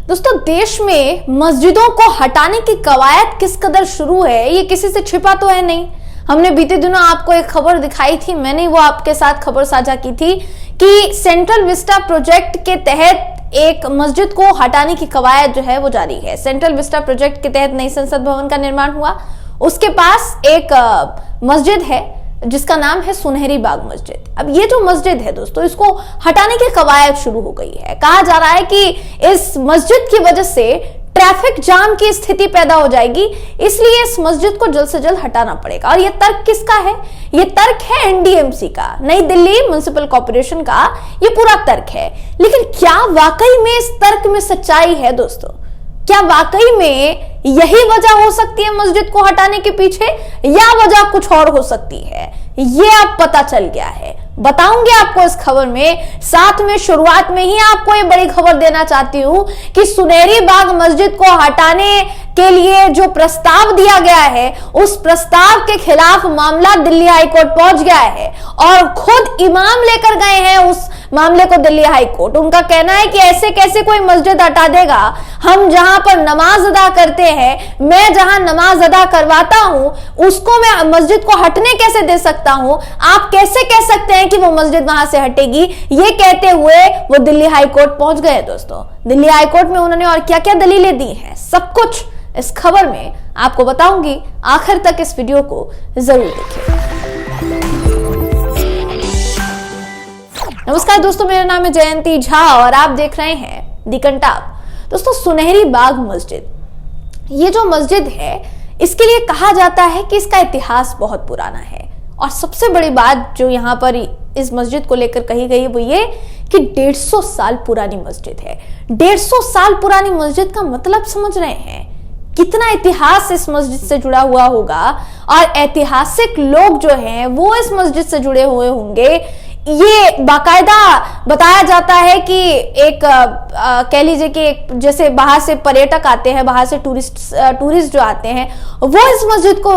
दोस्तों, देश में मस्जिदों को हटाने की कवायद किस कदर शुरू है ये किसी से छिपा तो है नहीं। हमने बीते दिनों आपको एक खबर दिखाई थी, मैंने वो आपके साथ खबर साझा की थी कि सेंट्रल विस्टा प्रोजेक्ट के तहत एक मस्जिद को हटाने की कवायद जो है वो जारी है। सेंट्रल विस्टा प्रोजेक्ट के तहत नई संसद भवन का निर्माण हुआ, उसके पास एक मस्जिद है जिसका नाम है सुनहरी बाग मस्जिद। अब ये जो मस्जिद है दोस्तों, इसको हटाने की कवायद शुरू हो गई है। कहा जा रहा है कि इस मस्जिद की वजह से ट्रैफिक जाम की स्थिति पैदा हो जाएगी, इसलिए इस मस्जिद को जल्द से जल्द हटाना पड़ेगा। और ये तर्क किसका है? ये तर्क है एनडीएमसी का, नई दिल्ली म्युनिसिपल कॉर्पोरेशन का ये पूरा तर्क है। लेकिन क्या वाकई में इस तर्क में सच्चाई है दोस्तों? क्या वाकई में यही वजह हो सकती है मस्जिद को हटाने के पीछे, या वजह कुछ और हो सकती है? ये अब पता चल गया है, बताऊंगे आपको इस खबर में। साथ में शुरुआत में ही आपको ये बड़ी खबर देना चाहती हूं कि सुनहरी बाग मस्जिद को हटाने के लिए जो प्रस्ताव दिया गया है, उस प्रस्ताव के खिलाफ मामला दिल्ली हाईकोर्ट पहुंच गया है और खुद इमाम लेकर गए हैं उस मामले को दिल्ली हाईकोर्ट। उनका कहना है कि ऐसे कैसे कोई मस्जिद हटा देगा, हम जहां पर नमाज अदा करते हैं, मैं जहां नमाज अदा करवाता हूं, उसको मैं मस्जिद को हटने कैसे दे सकता हूं? आप कैसे कह सकते हैं कि वो मस्जिद वहां से हटेगी? ये कहते हुए वो दिल्ली हाईकोर्ट पहुंच गए दोस्तों। दिल्ली हाईकोर्ट में उन्होंने और क्या क्या दलीलें दी हैं, सब कुछ इस खबर में आपको बताऊंगी। आखिर तक इस वीडियो को जरूर देखिए। नमस्कार दोस्तों, मेरा नाम है जयंती झा और आप देख रहे हैं दी कंटाप। दोस्तों, सुनहरी बाग मस्जिद, ये जो मस्जिद है इसके लिए कहा जाता है कि इसका इतिहास बहुत पुराना है। और सबसे बड़ी बात जो यहाँ पर इस मस्जिद को लेकर कही गई वो ये कि 150 साल पुरानी मस्जिद है। 150 साल पुरानी मस्जिद का मतलब समझ रहे हैं? कितना इतिहास इस मस्जिद से जुड़ा हुआ होगा और ऐतिहासिक लोग जो हैं वो इस मस्जिद से जुड़े हुए होंगे। ये बाकायदा बताया जाता है कि एक कह लीजिए कि एक जैसे बाहर से पर्यटक आते हैं, बाहर से टूरिस्ट जो आते हैं वो इस मस्जिद को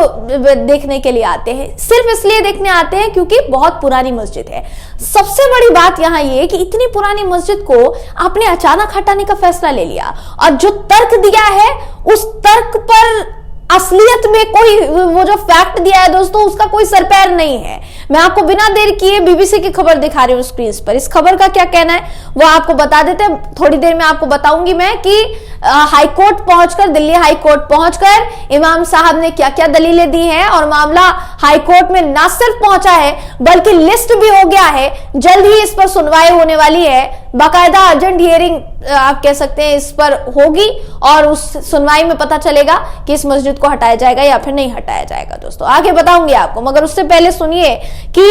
देखने के लिए आते हैं, सिर्फ इसलिए देखने आते हैं क्योंकि बहुत पुरानी मस्जिद है। सबसे बड़ी बात यहाँ ये कि इतनी पुरानी मस्जिद को आपने अचानक हटाने का फैसला ले लिया और जो तर्क दिया है उस तर्क पर असलियत में कोई वो जो फैक्ट दिया है दोस्तों उसका कोई सर पैर नहीं है। मैं आपको बिना देर किए बीबीसी की खबर दिखा रही हूँ स्क्रीन पर। इस खबर का क्या कहना है वो आपको बता देते हैं। थोड़ी देर में आपको बताऊंगी मैं कि हाईकोर्ट पहुंचकर, दिल्ली हाईकोर्ट पहुंचकर इमाम साहब ने क्या क्या दलीलें दी हैं और मामला हाईकोर्ट में ना सिर्फ पहुंचा है बल्कि लिस्ट भी हो गया है। जल्द ही इस पर सुनवाई होने वाली है, बाकायदा अर्जेंट हियरिंग आप कह सकते हैं इस पर होगी और उस सुनवाई में पता चलेगा कि इस मस्जिद को हटाया जाएगा या फिर नहीं हटाया जाएगा। दोस्तों आगे बताऊंगी आपको, मगर उससे पहले सुनिए कि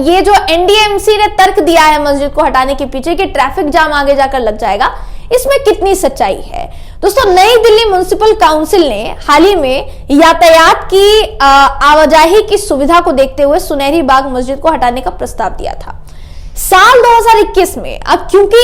ये जो एनडीएमसी ने तर्क दिया है मस्जिद को हटाने के पीछे कि ट्रैफिक जाम आगे जाकर लग जाएगा, इसमें कितनी सच्चाई है। दोस्तों, नई दिल्ली म्युनिसिपल काउंसिल ने हाल ही में यातायात की आवाजाही की सुविधा को देखते हुए सुनहरी बाग मस्जिद को हटाने का प्रस्ताव दिया था साल 2021 में। अब क्योंकि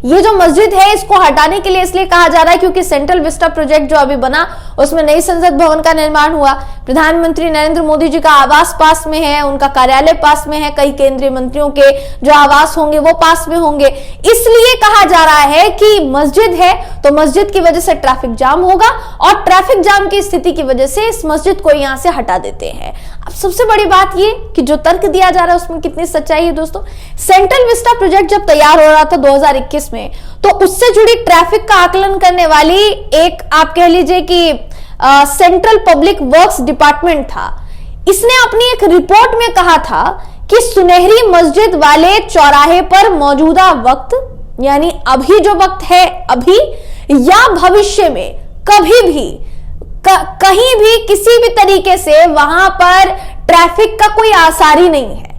ये जो मस्जिद है इसको हटाने के लिए इसलिए कहा जा रहा है क्योंकि सेंट्रल विस्टा प्रोजेक्ट जो अभी बना उसमें नई संसद भवन का निर्माण हुआ। प्रधानमंत्री नरेंद्र मोदी जी का आवास पास में है, उनका कार्यालय पास में है, कई केंद्रीय मंत्रियों के जो आवास होंगे वो पास में होंगे। इसलिए कहा जा रहा है कि मस्जिद है तो मस्जिद की वजह से ट्रैफिक जाम होगा और ट्रैफिक जाम की स्थिति की वजह से इस मस्जिद को यहां से हटा देते हैं। अब सबसे बड़ी बात ये कि जो तर्क दिया जा रहा है उसमें कितनी सच्चाई है दोस्तों। सेंट्रल विस्टा प्रोजेक्ट जब तैयार हो रहा था 2021 में, तो उससे जुड़ी ट्रैफिक का आकलन करने वाली एक आप कह लीजिए कि सेंट्रल पब्लिक वर्क्स डिपार्टमेंट था। इसने अपनी एक रिपोर्ट में कहा था कि सुनहरी मस्जिद वाले चौराहे पर मौजूदा वक्त, यानी अभी जो वक्त है अभी या भविष्य में कभी भी कहीं भी किसी भी तरीके से वहां पर ट्रैफिक का कोई आसार ही नहीं है।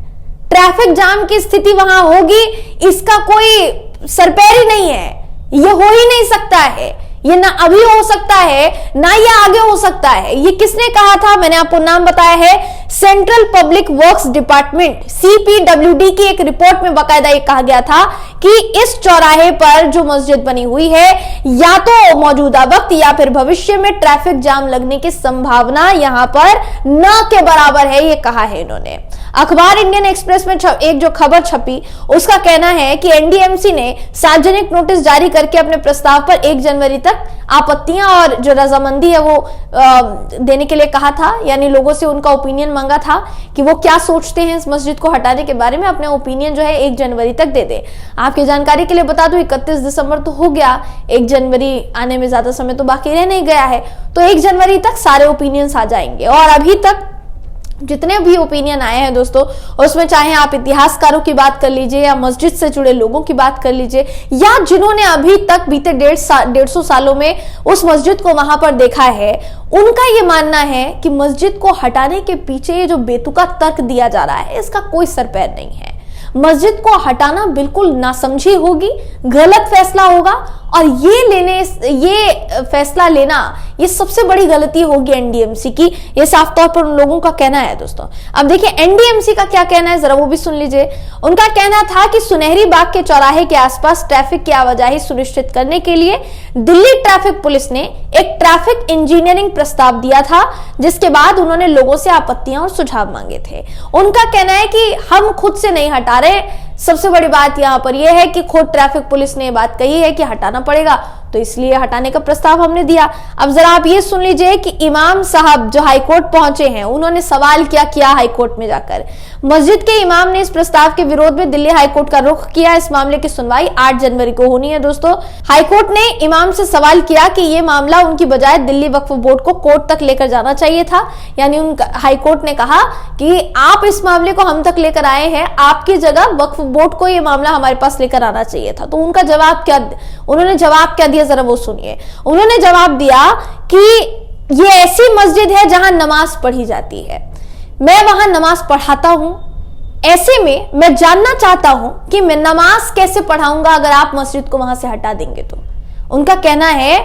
ट्रैफिक जाम की स्थिति वहां होगी इसका कोई सरपैर ही नहीं है, ये हो ही नहीं सकता है। ये ना अभी हो सकता है ना ये आगे हो सकता है। ये किसने कहा था? मैंने आपको नाम बताया है, central public works department CPWD की एक रिपोर्ट में बाकायदा ये कहा गया था कि इस चौराहे पर जो मस्जिद बनी हुई है या तो मौजूदा वक्त या फिर भविष्य में ट्रैफिक जाम लगने की संभावना यहां पर न के बराबर है, ये कहा है इन्होंने। अखबार इंडियन एक्सप्रेस में एक जो खबर छपी उसका कहना है कि एनडीएमसी ने सार्वजनिक नोटिस जारी करके अपने प्रस्ताव पर 1 जनवरी तक आपत्तियां और जो रजामंदी है वो देने के लिए कहा था, यानी लोगों से उनका ओपिनियन मांगा था कि वो क्या सोचते हैं इस मस्जिद को हटाने के बारे में, अपने ओपिनियन जो है 1 जनवरी तक दे दे। आपकी जानकारी के लिए बता दूं 31 दिसंबर तो हो गया, 1 जनवरी आने में ज्यादा समय तो बाकी रह नहीं गया है, तो 1 जनवरी तक सारे ओपिनियंस आ जाएंगे। और अभी तक जितने भी ओपिनियन आए हैं दोस्तों, उसमें चाहे आप इतिहासकारों की बात कर लीजिए या मस्जिद से जुड़े लोगों की बात कर लीजिए या जिन्होंने अभी तक बीते 150 सालों में उस मस्जिद को वहां पर देखा है, उनका ये मानना है कि मस्जिद को हटाने के पीछे ये जो बेतुका तर्क दिया जा रहा है इसका कोई सर पैर नहीं है। मस्जिद को हटाना बिल्कुल नासमझी होगी, गलत फैसला होगा और ये फैसला लेना ये सबसे बड़ी गलती होगी एनडीएमसी की, ये साफ तौर पर उन लोगों का कहना है दोस्तों। अब देखिए एनडीएमसी का क्या कहना है, जरा वो भी सुन लीजिए। उनका कहना था कि सुनहरी बाग के चौराहे के आसपास ट्रैफिक की आवाजाही सुनिश्चित करने के लिए दिल्ली ट्रैफिक पुलिस ने एक ट्रैफिक इंजीनियरिंग प्रस्ताव दिया था, जिसके बाद उन्होंने लोगों से आपत्तियां और सुझाव मांगे थे। उनका कहना है कि हम खुद से नहीं हटा रहे, सबसे बड़ी बात यहां पर यह है कि खुद ट्रैफिक पुलिस ने बात कही है कि हटाना पड़ेगा, तो इसलिए हटाने का प्रस्ताव हमने दिया। अब जरा आप ये सुन लीजिए कि इमाम साहब जो हाईकोर्ट पहुंचे हैं, उन्होंने सवाल क्या किया हाईकोर्ट में जाकर। मस्जिद के इमाम ने इस प्रस्ताव के विरोध में दिल्ली हाईकोर्ट का रुख किया। इस मामले की सुनवाई 8 जनवरी को होनी है दोस्तों। हाईकोर्ट ने इमाम से सवाल किया कि ये मामला उनकी बजाय दिल्ली वक्फ बोर्ड को कोर्ट तक लेकर जाना चाहिए था, यानी हाईकोर्ट ने कहा कि आप इस मामले को हम तक लेकर आए हैं, आपकी जगह वक्फ बोर्ड को ये मामला हमारे पास लेकर आना चाहिए था। तो उनका जवाब क्या, उन्होंने जवाब क्या दिया जरा वो सुनिए। उन्होंने जवाब दिया कि ये ऐसी मस्जिद है जहां नमाज पढ़ी जाती है, मैं वहां नमाज पढ़ाता हूं, ऐसे में मैं जानना चाहता हूं कि मैं नमाज कैसे पढ़ाऊंगा अगर आप मस्जिद को वहां से हटा देंगे तो। उनका कहना है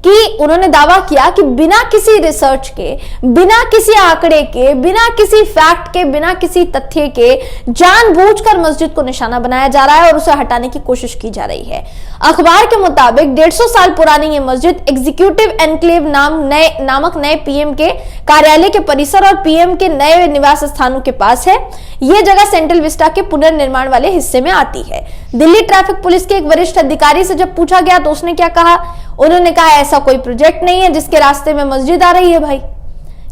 कि उन्होंने दावा किया कि बिना किसी रिसर्च के, बिना किसी आंकड़े के, बिना किसी फैक्ट के, बिना किसी तथ्य के जानबूझकर मस्जिद को निशाना बनाया जा रहा है और उसे हटाने की कोशिश की जा रही है। अखबार के मुताबिक 150 साल पुरानी ये मस्जिद एग्जीक्यूटिव एनक्लेव नामक नए पीएम के कार्यालय के परिसर और पीएम के नए निवास स्थानों के पास है। यह जगह सेंट्रल विस्टा के पुनर्निर्माण वाले हिस्से में आती है। दिल्ली ट्रैफिक पुलिस के एक वरिष्ठ अधिकारी से जब पूछा गया तो उसने क्या कहा, उन्होंने कहा ऐसा कोई प्रोजेक्ट नहीं है जिसके रास्ते में मस्जिद आ रही है भाई,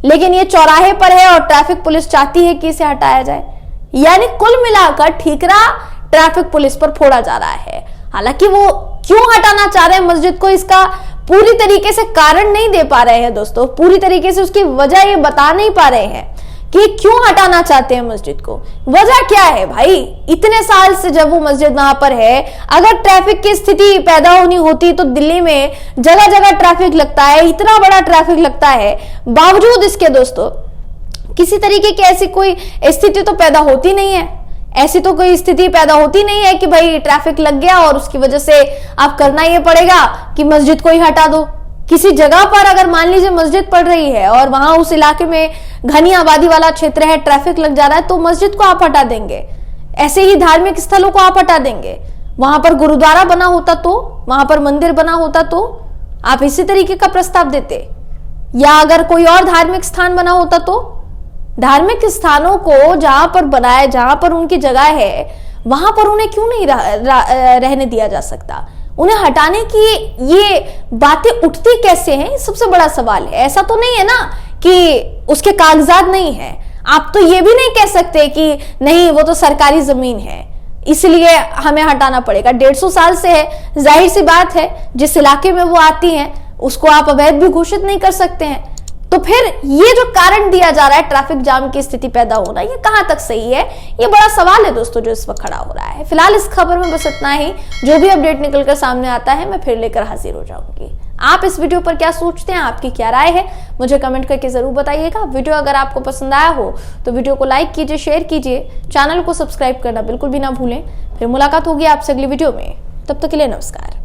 लेकिन ये चौराहे पर है और ट्रैफिक पुलिस चाहती है कि इसे हटाया जाए। यानी कुल मिलाकर ठीकरा ट्रैफिक पुलिस पर फोड़ा जा रहा है। हालांकि वो क्यों हटाना चाह रहे हैं मस्जिद को, इसका पूरी तरीके से कारण नहीं दे पा रहे हैं दोस्तों, पूरी तरीके से उसकी वजह ये बता नहीं पा रहे हैं कि क्यों हटाना चाहते हैं मस्जिद को। वजह क्या है भाई, इतने साल से जब वो मस्जिद वहां पर है, अगर ट्रैफिक की स्थिति पैदा होनी होती तो दिल्ली में जगह जगह ट्रैफिक लगता है, इतना बड़ा ट्रैफिक लगता है, बावजूद इसके दोस्तों किसी तरीके की ऐसी कोई स्थिति तो पैदा होती नहीं है। ऐसी तो कोई स्थिति पैदा होती नहीं है कि भाई ट्रैफिक लग गया और उसकी वजह से आप करना ये पड़ेगा कि मस्जिद को ही हटा दो। किसी जगह पर अगर मान लीजिए मस्जिद पड़ रही है और वहां उस इलाके में घनी आबादी वाला क्षेत्र है, ट्रैफिक लग जा रहा है, तो मस्जिद को आप हटा देंगे। ऐसे ही धार्मिक स्थलों को आप हटा देंगे। वहां पर गुरुद्वारा बना होता तो, वहां पर मंदिर बना होता तो आप इसी तरीके का प्रस्ताव देते, या अगर कोई और धार्मिक स्थान बना होता तो। धार्मिक स्थानों को जहां पर बनाए, जहां पर उनकी जगह है, वहां पर उन्हें क्यों नहीं रहने दिया जा सकता? उन्हें हटाने की ये बातें उठती कैसे हैं, सबसे बड़ा सवाल है। ऐसा तो नहीं है ना कि उसके कागजात नहीं है। आप तो ये भी नहीं कह सकते कि नहीं वो तो सरकारी जमीन है इसलिए हमें हटाना पड़ेगा। 150 साल से है, जाहिर सी बात है जिस इलाके में वो आती हैं उसको आप अवैध भी घोषित नहीं कर सकते हैं। तो फिर ये जो कारण दिया जा रहा है ट्रैफिक जाम की स्थिति पैदा होना, ये कहां तक सही है? ये बड़ा सवाल है दोस्तों जो इस वक्त खड़ा हो रहा है। फिलहाल इस खबर में बस इतना ही। जो भी अपडेट निकलकर सामने आता है मैं फिर लेकर हाजिर हो जाऊंगी। आप इस वीडियो पर क्या सोचते हैं, आपकी क्या राय है, मुझे कमेंट करके जरूर बताइएगा। वीडियो अगर आपको पसंद आया हो तो वीडियो को लाइक कीजिए, शेयर कीजिए, चैनल को सब्सक्राइब करना बिल्कुल भी ना भूलें। फिर मुलाकात होगी आपसे अगली वीडियो में, तब तक के लिए नमस्कार।